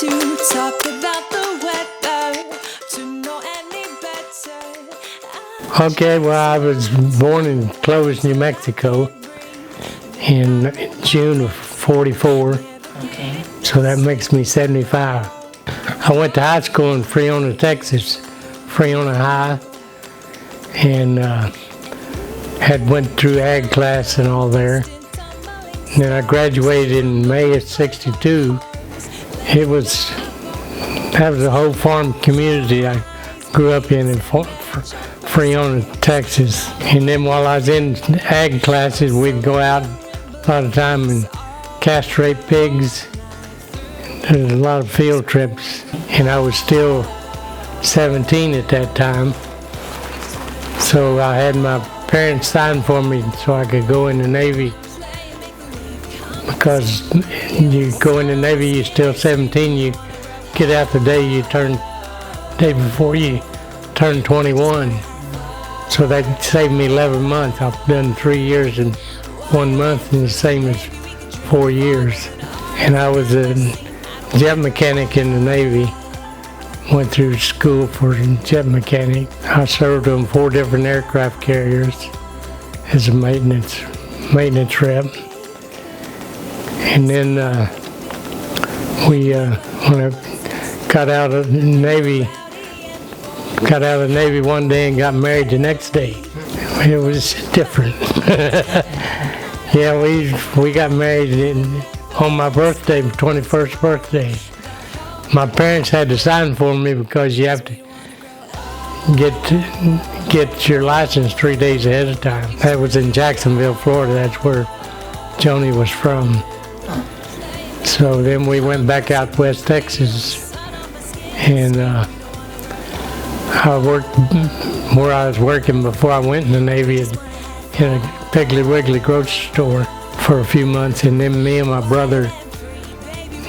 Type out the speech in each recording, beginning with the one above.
to talk about the weather, to know any better. Okay, well, I was born in Clovis, New Mexico in June of 44. Okay. So that makes me 75. I went to high school in Freona, Texas, Freona High, and went through ag class and all there. And then I graduated in May of '62. That was a whole farm community I grew up in Freona, Texas. And then while I was in ag classes, we'd go out a lot of time and castrate pigs. There's a lot of field trips, and I was still 17 at that time. So I had my parents sign for me so I could go in the Navy. Because you go in the Navy, you're still 17, you get out the day before you turn 21. So that saved me 11 months. I've done 3 years and 1 month, and the same as 4 years. And I was a jet mechanic in the Navy. Went through school for jet mechanic. I served on 4 different aircraft carriers as a maintenance rep. And then when I got out of the Navy one day and got married the next day. It was different. Yeah, we got married on my birthday, 21st birthday. My parents had to sign for me because you have to get your license 3 days ahead of time. That was in Jacksonville, Florida. That's where Joni was from. So then we went back out West Texas, and I worked where I was working before I went in the Navy in a Piggly Wiggly grocery store for a few months, and then me and my brother,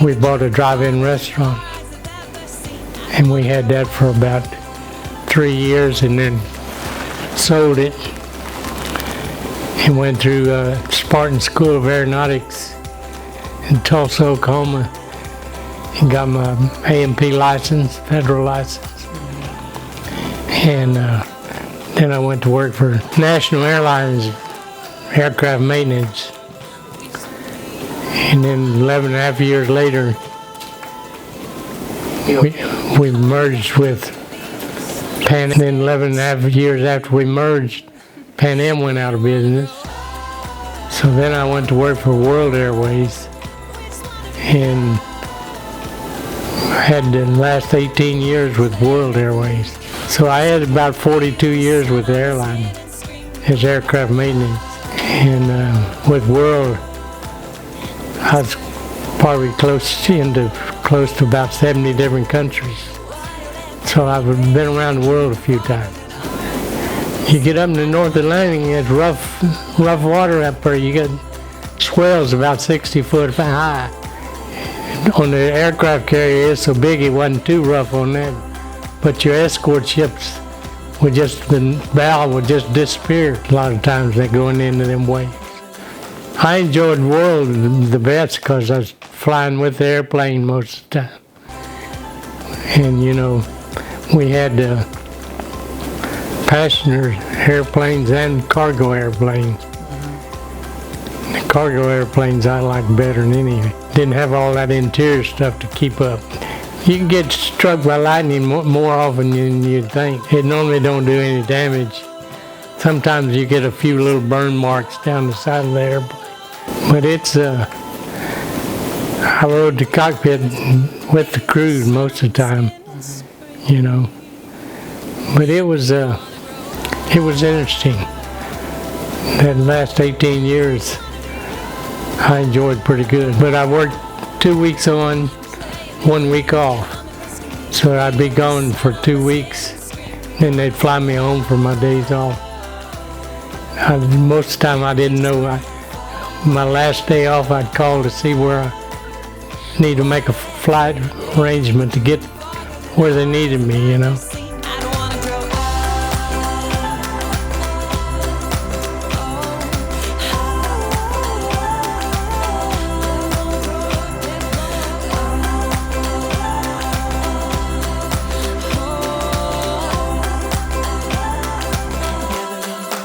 we bought a drive-in restaurant, and we had that for about 3 years, and then sold it and went through Spartan School of Aeronautics in Tulsa, Oklahoma, and got my A&P license, federal license. And then I went to work for National Airlines aircraft maintenance. And then 11 and a half years later, we merged with Pan Am. Then 11 and a half years after we merged, Pan Am went out of business. So then I went to work for World Airways, and I had the last 18 years with World Airways. So I had about 42 years with the airline as aircraft maintenance. And with World, I was probably close to about 70 different countries. So I've been around the world a few times. You get up in the North Atlantic, it's rough water up there. You get swells about 60 foot high. On the aircraft carrier, it's so big it wasn't too rough on that. But your escort ships the bow would just disappear a lot of times they going into them waves. I enjoyed World the best because I was flying with the airplane most of the time. And you know, we had passenger airplanes and cargo airplanes. The cargo airplanes I like better than any. Didn't have all that interior stuff to keep up. You can get struck by lightning more often than you'd think. It normally don't do any damage. Sometimes you get a few little burn marks down the side of the airplane. But it's, I rode the cockpit with the crew most of the time, you know. But it was interesting. That last 18 years, I enjoyed pretty good. But I worked 2 weeks on, 1 week off. So I'd be gone for 2 weeks, then they'd fly me home for my days off. Most of the time I didn't know. My last day off, I'd call to see where I need to make a flight arrangement to get where they needed me, you know.